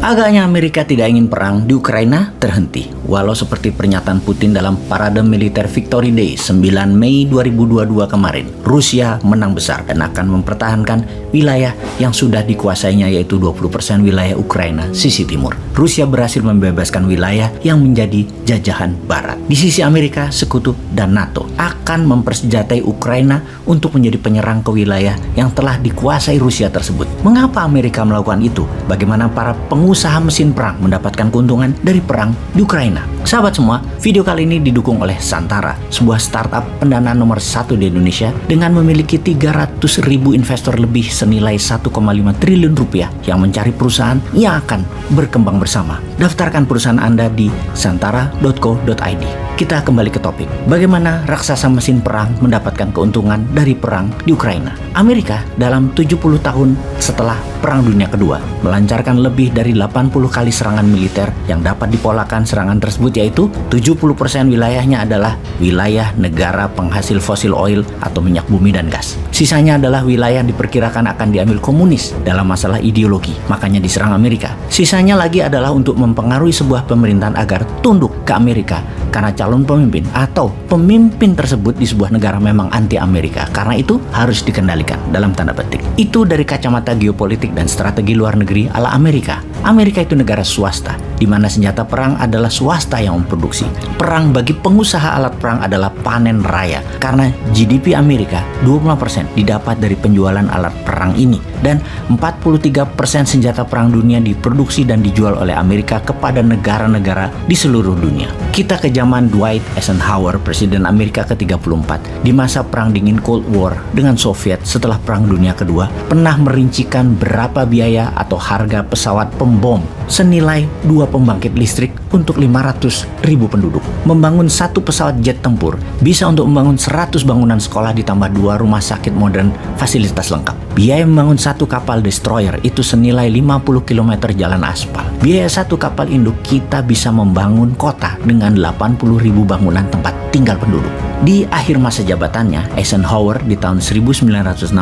Agaknya Amerika tidak ingin perang di Ukraina terhenti. Walau seperti pernyataan Putin dalam parade militer Victory Day 9 Mei 2022 kemarin, Rusia menang besar dan akan mempertahankan wilayah yang sudah dikuasainya, yaitu 20% wilayah Ukraina sisi timur. Rusia berhasil membebaskan wilayah yang menjadi jajahan Barat. Di sisi Amerika, sekutu, dan NATO akan mempersenjatai Ukraina untuk menjadi penyerang ke wilayah yang telah dikuasai Rusia tersebut. Mengapa Amerika melakukan itu? Bagaimana para pengusaha mesin perang mendapatkan keuntungan dari perang di Ukraina? Sahabat semua, video kali ini didukung oleh Santara, sebuah startup pendanaan nomor 1 di Indonesia dengan memiliki 300.000 investor lebih senilai 1,5 triliun rupiah yang mencari perusahaan yang akan berkembang bersama. Daftarkan perusahaan Anda di santara.co.id. Kita kembali ke topik. Bagaimana raksasa mesin perang mendapatkan keuntungan dari perang di Ukraina? Amerika dalam 70 tahun setelah Perang Dunia Kedua melancarkan lebih dari 80 kali serangan militer yang dapat dipolakan serangan tersebut, yaitu 70% wilayahnya adalah wilayah negara penghasil fosil oil atau minyak bumi dan gas. Sisanya adalah wilayah yang diperkirakan akan diambil komunis dalam masalah ideologi, makanya diserang Amerika. Sisanya lagi adalah untuk mempengaruhi sebuah pemerintahan agar tunduk ke Amerika karena calon pemimpin atau pemimpin tersebut di sebuah negara memang anti Amerika. Karena itu harus dikendalikan dalam tanda petik. Itu dari kacamata geopolitik dan strategi luar negeri ala Amerika. Amerika itu negara swasta, di mana senjata perang adalah swasta yang memproduksi. Perang bagi pengusaha alat perang adalah panen raya, karena GDP Amerika 20% didapat dari penjualan alat perang ini, dan 43% senjata perang dunia diproduksi dan dijual oleh Amerika kepada negara-negara di seluruh dunia. Kita ke zaman Dwight Eisenhower, Presiden Amerika ke-34, di masa Perang Dingin Cold War dengan Soviet setelah Perang Dunia Kedua, pernah merincikan berapa biaya atau harga pesawat pembom senilai 2 pembangkit listrik untuk 500.000 penduduk. Membangun satu pesawat jet tempur bisa untuk membangun 100 bangunan sekolah ditambah 2 rumah sakit modern fasilitas lengkap. Biaya membangun satu kapal destroyer itu senilai 50 km jalan aspal. Biaya satu kapal induk kita bisa membangun kota dengan 80.000 bangunan tempat tinggal penduduk. Di akhir masa jabatannya, Eisenhower di tahun 1961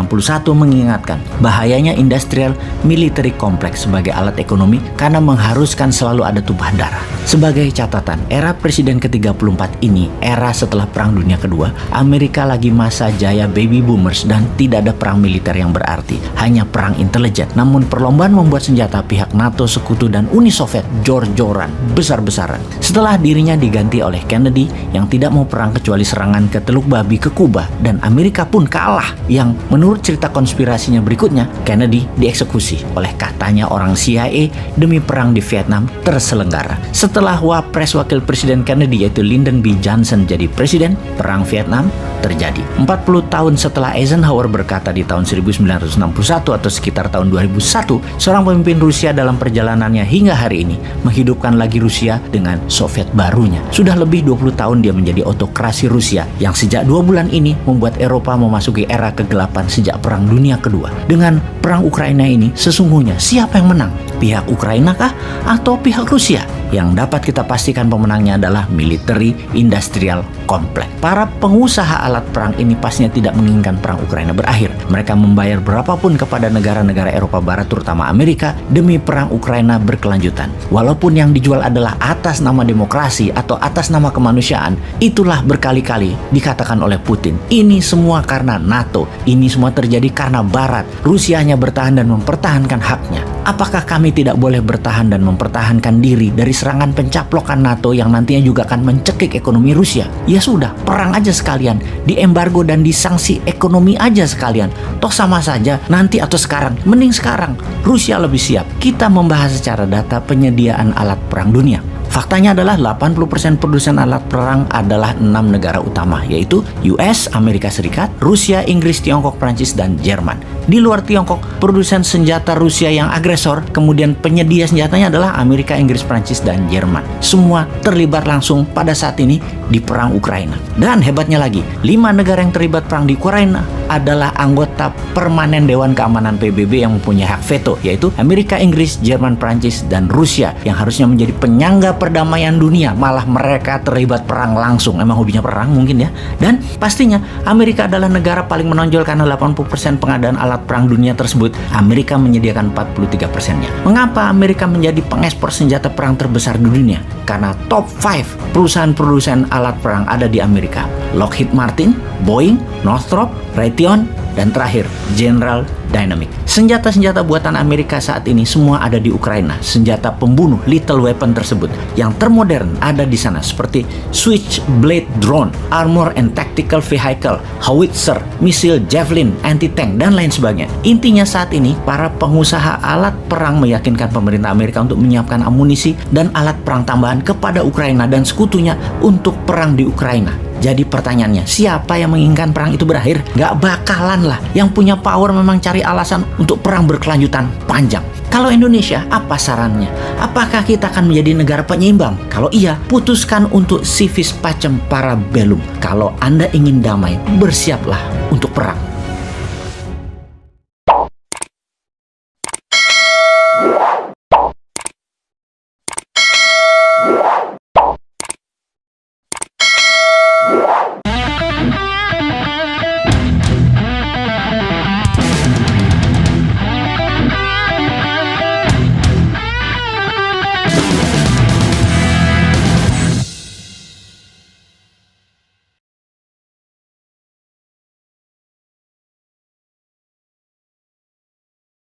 mengingatkan bahayanya industrial military complex sebagai alat ekonomi karena mengharuskan selalu ada tumpahan darah. Sebagai catatan, era Presiden ke-34 ini, era setelah Perang Dunia Kedua, Amerika lagi masa jaya baby boomers dan tidak ada perang militer yang berarti, hanya perang intelijen. Namun perlombaan membuat senjata pihak NATO, Sekutu, dan Uni Soviet jor-joran, besar-besaran. Setelah dirinya diganti oleh Kennedy yang tidak mau perang kecuali serangan ke Teluk Babi ke Kuba, dan Amerika pun kalah, yang menurut cerita konspirasinya berikutnya, Kennedy dieksekusi oleh katanya orang CIA demi perang di Vietnam terselenggara. Setelah Wapres Wakil Presiden Kennedy yaitu Lyndon B. Johnson jadi presiden, perang Vietnam terjadi. 40 tahun setelah Eisenhower berkata di tahun 1961 atau sekitar tahun 2001, seorang pemimpin Rusia dalam perjalanannya hingga hari ini menghidupkan lagi Rusia dengan Soviet barunya. Sudah lebih 20 tahun dia menjadi autokrasi Rusia yang sejak 2 bulan ini membuat Eropa memasuki era kegelapan sejak Perang Dunia Kedua. Dengan perang Ukraina ini, sesungguhnya siapa yang menang? Pihak Ukraina kah atau pihak Rusia? Yang dapat kita pastikan pemenangnya adalah military industrial complex. Para pengusaha alat perang ini pastinya tidak menginginkan perang Ukraina berakhir. Mereka membayar berapapun kepada negara-negara Eropa Barat terutama Amerika demi perang Ukraina berkelanjutan. Walaupun yang dijual adalah atas nama demokrasi atau atas nama kemanusiaan, itulah berkali-kali dikatakan oleh Putin. Ini semua karena NATO. Ini semua terjadi karena Barat. Rusia hanya bertahan dan mempertahankan haknya. Apakah kami tidak boleh bertahan dan mempertahankan diri dari serangan pencaplokan NATO yang nantinya juga akan mencekik ekonomi Rusia? Ya sudah, perang aja sekalian, diembargo dan disanksi ekonomi aja sekalian. Toh sama saja, nanti atau sekarang. Mending sekarang, Rusia lebih siap. Kita membahas secara data penyediaan alat perang dunia. Faktanya adalah 80% produsen alat perang adalah 6 negara utama, yaitu US, Amerika Serikat, Rusia, Inggris, Tiongkok, Prancis, dan Jerman. Di luar Tiongkok, produsen senjata Rusia yang agresor, kemudian penyedia senjatanya adalah Amerika, Inggris, Prancis, dan Jerman. Semua terlibat langsung pada saat ini di perang Ukraina. Dan hebatnya lagi, 5 negara yang terlibat perang di Ukraina adalah anggota permanen Dewan Keamanan PBB yang mempunyai hak veto, yaitu Amerika, Inggris, Jerman, Prancis, dan Rusia yang harusnya menjadi penyangga perdamaian dunia, malah mereka terlibat perang langsung. Emang hobinya perang mungkin ya. Dan pastinya Amerika adalah negara paling menonjol karena 80% pengadaan alat alat perang dunia tersebut, Amerika menyediakan 43%-nya. Mengapa Amerika menjadi pengekspor senjata perang terbesar di dunia? Karena top 5 perusahaan produsen alat perang ada di Amerika. Lockheed Martin, Boeing, Northrop, Raytheon, dan terakhir General Dynamics. Senjata-senjata buatan Amerika saat ini semua ada di Ukraina. Senjata pembunuh lethal weapon tersebut yang termodern ada di sana seperti Switchblade drone, armor and tactical vehicle, howitzer, misil javelin, anti-tank, dan lain sebagainya. Intinya saat ini para pengusaha alat perang meyakinkan pemerintah Amerika untuk menyiapkan amunisi dan alat perang tambahan kepada Ukraina dan sekutunya untuk perang di Ukraina. Jadi pertanyaannya, siapa yang menginginkan perang itu berakhir? Gak bakalan lah. Yang punya power memang cari alasan untuk perang berkelanjutan panjang. Kalau Indonesia, apa sarannya? Apakah kita akan menjadi negara penyeimbang? Kalau iya, putuskan untuk civis pacem para bellum. Kalau Anda ingin damai, bersiaplah untuk perang.